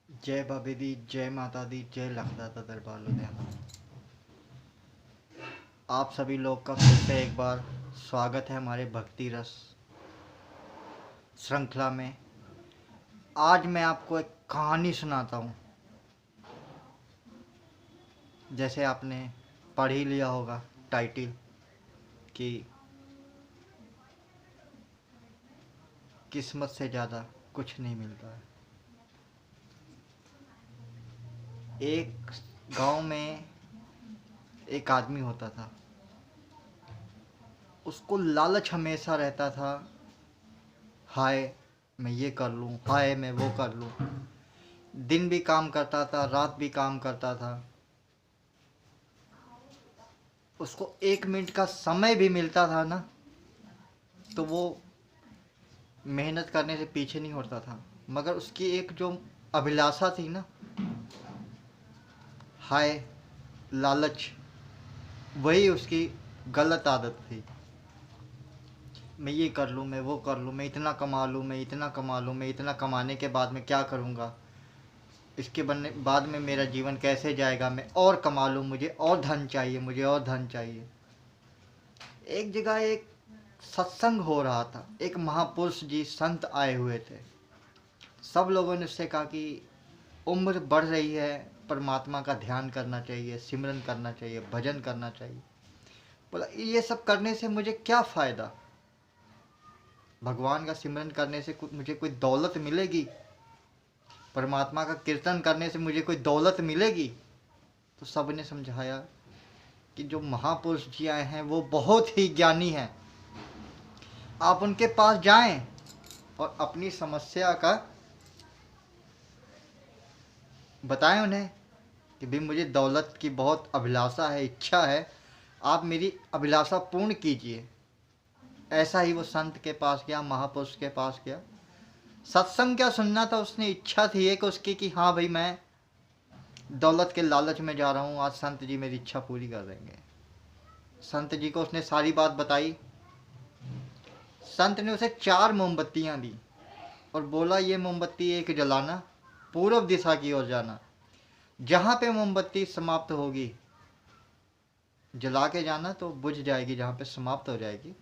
जय बाबे दी, जय माता दी, जय लखदाता दरबार लुधियाना। आप सभी लोग का फिर से एक बार स्वागत है हमारे भक्ति रस श्रृंखला में। आज मैं आपको एक कहानी सुनाता हूँ। जैसे आपने पढ़ ही लिया होगा टाइटल कि किस्मत से ज़्यादा कुछ नहीं मिलता है। एक गांव में एक आदमी होता था। उसको लालच हमेशा रहता था, हाय मैं ये कर लूँ, हाय मैं वो कर लूँ। दिन भी काम करता था, रात भी काम करता था। उसको 1 मिनट का समय भी मिलता था ना, तो वो मेहनत करने से पीछे नहीं होता था। मगर उसकी एक जो अभिलाषा थी ना, हाय लालच, वही उसकी गलत आदत थी। मैं ये कर लूँ, मैं वो कर लूँ, मैं इतना कमा लूँ, मैं इतना कमा लूँ, मैं इतना कमाने के बाद मैं क्या करूँगा, इसके बनने बाद में मेरा जीवन कैसे जाएगा, मैं और कमा लूँ, मुझे और धन चाहिए, मुझे और धन चाहिए। एक जगह एक सत्संग हो रहा था। एक महापुरुष जी संत आए हुए थे। सब लोगों ने उससे कहा कि उम्र बढ़ रही है, परमात्मा का ध्यान करना चाहिए, सिमरन करना चाहिए, भजन करना चाहिए। बोला ये सब करने से मुझे क्या फ़ायदा, भगवान का सिमरन करने से मुझे कोई दौलत मिलेगी, परमात्मा का कीर्तन करने से मुझे कोई दौलत मिलेगी। तो सब ने समझाया कि जो महापुरुष जी आए हैं वो बहुत ही ज्ञानी हैं, आप उनके पास जाएं और अपनी समस्या का बताएं उन्हें कि भाई मुझे दौलत की बहुत अभिलाषा है, इच्छा है, आप मेरी अभिलाषा पूर्ण कीजिए। ऐसा ही वो संत के पास गया, महापुरुष के पास गया। सत्संग क्या सुनना था, उसने इच्छा थी एक उसकी कि हाँ भाई मैं दौलत के लालच में जा रहा हूँ, आज संत जी मेरी इच्छा पूरी कर देंगे। संत जी को उसने सारी बात बताई। संत ने उसे 4 मोमबत्तियाँ दी और बोला ये मोमबत्ती एक जलाना, पूर्व दिशा की ओर जाना, जहाँ पे मोमबत्ती समाप्त होगी जला के जाना, तो बुझ जाएगी, जहाँ पे समाप्त हो जाएगी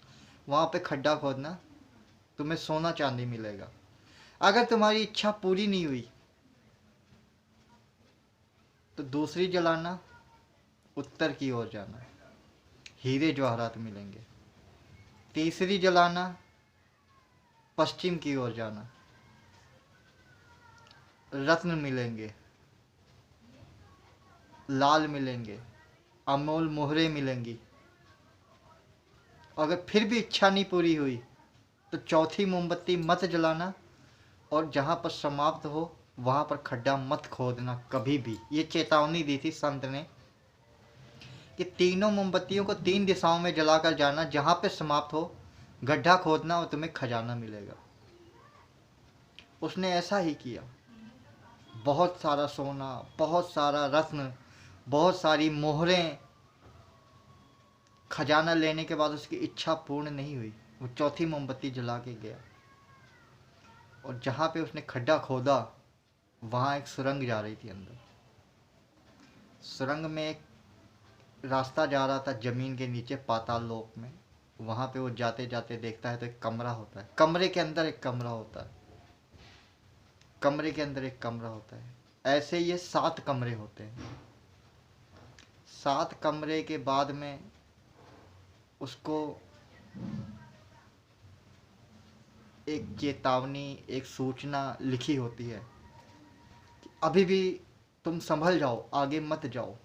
वहाँ पे खड्डा खोदना, तुम्हें सोना चांदी मिलेगा। अगर तुम्हारी इच्छा पूरी नहीं हुई तो दूसरी जलाना, उत्तर की ओर जाना, हीरे जवाहरात मिलेंगे। तीसरी जलाना, पश्चिम की ओर जाना, रत्न मिलेंगे, लाल मिलेंगे, अमोल मोहरे मिलेंगी। अगर फिर भी इच्छा नहीं पूरी हुई तो चौथी मोमबत्ती मत जलाना और जहाँ पर समाप्त हो वहाँ पर खड्डा मत खोदना कभी भी। ये चेतावनी दी थी संत ने कि तीनों मोमबत्तियों को 3 दिशाओं में जलाकर जाना, जहाँ पे समाप्त हो गड्ढा खोदना और तुम्हें खजाना मिलेगा। उसने ऐसा ही किया। बहुत सारा सोना, बहुत सारा रत्न, बहुत सारी मोहरें, खजाना लेने के बाद उसकी इच्छा पूर्ण नहीं हुई। वो चौथी मोमबत्ती जला के गया और जहाँ पे उसने खड्डा खोदा वहाँ एक सुरंग जा रही थी अंदर। सुरंग में एक रास्ता जा रहा था जमीन के नीचे पाताल लोक में। वहाँ पे वो जाते जाते देखता है तो एक कमरा होता है, कमरे के अंदर एक कमरा होता है, कमरे के अंदर एक कमरा होता है। ऐसे ये 7 कमरे होते हैं। 7 कमरे के बाद में उसको एक चेतावनी, एक सूचना लिखी होती है कि अभी भी तुम संभल जाओ, आगे मत जाओ।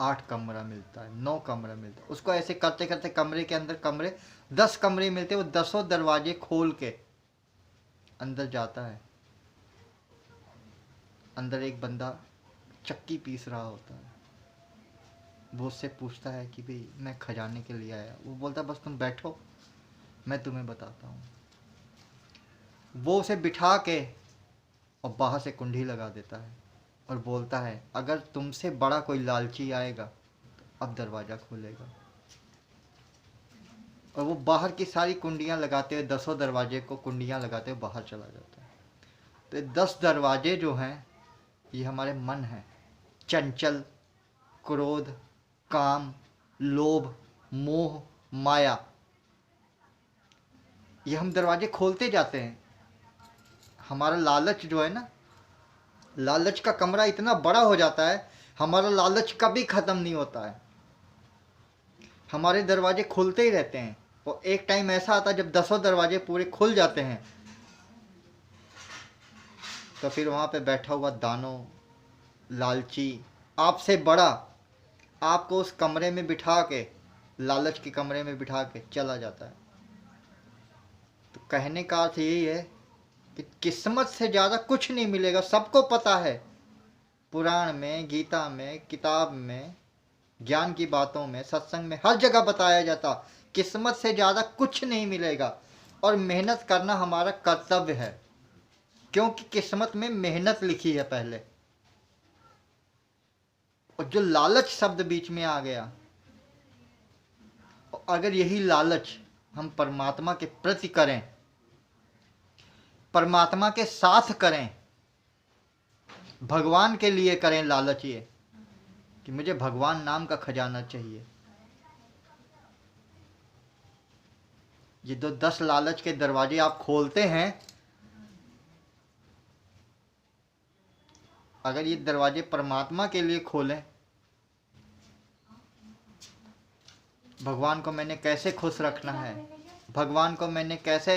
8 कमरा मिलता है, 9 कमरा मिलता है। उसको ऐसे करते करते कमरे के अंदर कमरे 10 कमरे मिलते, वो 10 दरवाजे खोल के अंदर जाता है। अंदर एक बंदा चक्की पीस रहा होता है। वो उससे पूछता है कि भाई मैं खजाने के लिए आया। वो बोलता है बस तुम बैठो, मैं तुम्हें बताता हूँ। वो उसे बिठा के और बाहर से कुंडी लगा देता है और बोलता है अगर तुमसे बड़ा कोई लालची आएगा तो अब दरवाज़ा खोलेगा। और वो बाहर की सारी कुंडियाँ लगाते हुए, 10 दरवाजे को कुंडियाँ लगाते हुए बाहर चला जाता है। तो ये 10 दरवाजे जो हैं ये हमारे मन हैं। चंचल, क्रोध, काम, लोभ, मोह, माया, ये हम दरवाजे खोलते जाते हैं। हमारा लालच जो है ना, लालच का कमरा इतना बड़ा हो जाता है, हमारा लालच कभी खत्म नहीं होता है। हमारे दरवाजे खुलते ही रहते हैं और एक टाइम ऐसा आता है जब 10 दरवाजे पूरे खुल जाते हैं, तो फिर वहाँ पे बैठा हुआ दानो, लालची, आपसे बड़ा, आपको उस कमरे में बिठा के, लालच के कमरे में बिठा के चला जाता है। तो कहने का अर्थ यही है कि किस्मत से ज़्यादा कुछ नहीं मिलेगा। सबको पता है, पुराण में, गीता में, किताब में, ज्ञान की बातों में, सत्संग में, हर जगह बताया जाता किस्मत से ज़्यादा कुछ नहीं मिलेगा। और मेहनत करना हमारा कर्तव्य है, क्योंकि किस्मत में मेहनत लिखी है पहले। और जो लालच शब्द बीच में आ गया, अगर यही लालच हम परमात्मा के प्रति करें, परमात्मा के साथ करें, भगवान के लिए करें, लालच ये कि मुझे भगवान नाम का खजाना चाहिए, ये 10 लालच के दरवाजे आप खोलते हैं, अगर ये दरवाजे परमात्मा के लिए खोलें, भगवान को मैंने कैसे खुश रखना है, भगवान को मैंने कैसे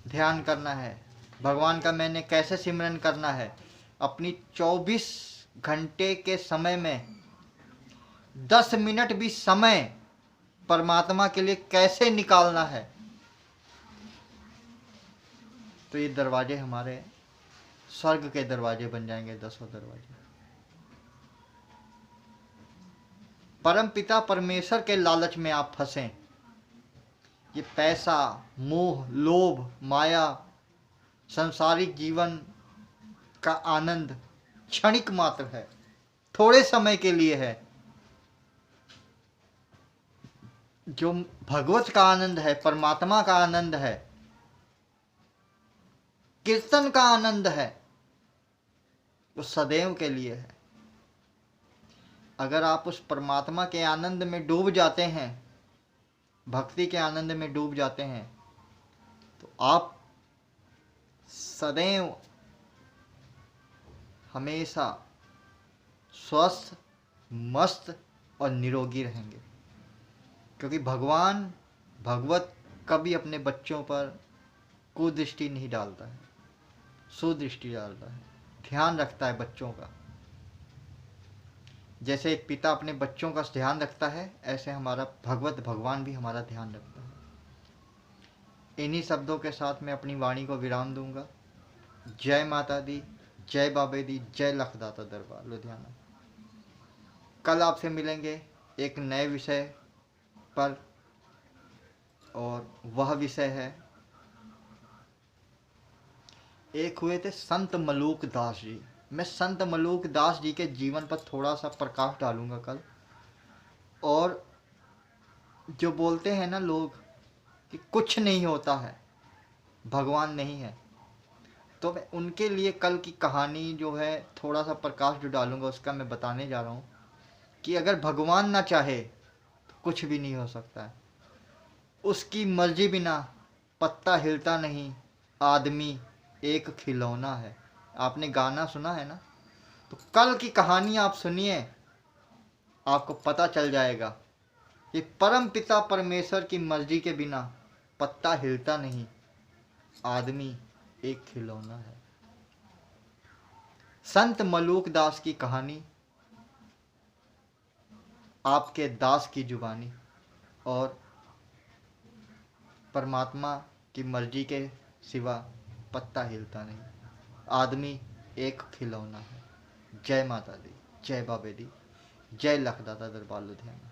ध्यान करना है, भगवान का मैंने कैसे सिमरन करना है, अपनी 24 घंटे के समय में 10 मिनट भी समय परमात्मा के लिए कैसे निकालना है, तो ये दरवाजे हमारे स्वर्ग के दरवाजे बन जाएंगे। 10 दरवाजे परम पिता परमेश्वर के लालच में आप फंसे। ये पैसा, मोह, लोभ, माया, संसारिक जीवन का आनंद क्षणिक मात्र है, थोड़े समय के लिए है। जो भगवत का आनंद है, परमात्मा का आनंद है, कीर्तन का आनंद है, वो सदैव के लिए है। अगर आप उस परमात्मा के आनंद में डूब जाते हैं, भक्ति के आनंद में डूब जाते हैं, तो आप सदैव हमेशा स्वस्थ, मस्त और निरोगी रहेंगे। क्योंकि भगवान, भगवत कभी अपने बच्चों पर कुदृष्टि नहीं डालता है, सुदृष्टि डालता है, ध्यान रखता है बच्चों का। जैसे एक पिता अपने बच्चों का ध्यान रखता है, ऐसे हमारा भगवत भगवान भी हमारा ध्यान रखता है। इन्हीं शब्दों के साथ मैं अपनी वाणी को विराम दूंगा। जय माता दी, जय बाबे दी, जय लखदाता दरबार लुधियाना। कल आपसे मिलेंगे एक नए विषय पर, और वह विषय है, एक हुए थे संत मलूक दास जी। मैं संत मलूक दास जी के जीवन पर थोड़ा सा प्रकाश डालूंगा कल। और जो बोलते हैं ना लोग कि कुछ नहीं होता है, भगवान नहीं है, तो मैं उनके लिए कल की कहानी जो है, थोड़ा सा प्रकाश जो डालूंगा उसका मैं बताने जा रहा हूँ कि अगर भगवान ना चाहे तो कुछ भी नहीं हो सकता है। उसकी मर्जी बिना पत्ता हिलता नहीं, आदमी एक खिलौना है। आपने गाना सुना है ना? तो कल की कहानी आप सुनिए, आपको पता चल जाएगा कि परम पिता परमेश्वर की मर्जी के बिना पत्ता हिलता नहीं, आदमी एक खिलौना है। संत मलूक दास की कहानी, आपके दास की जुबानी, और परमात्मा की मर्जी के सिवा पत्ता हिलता नहीं, आदमी एक खिलौना है। जय माता दी, जय बाबे दी, जय लखदाता दरबार लुधियाना।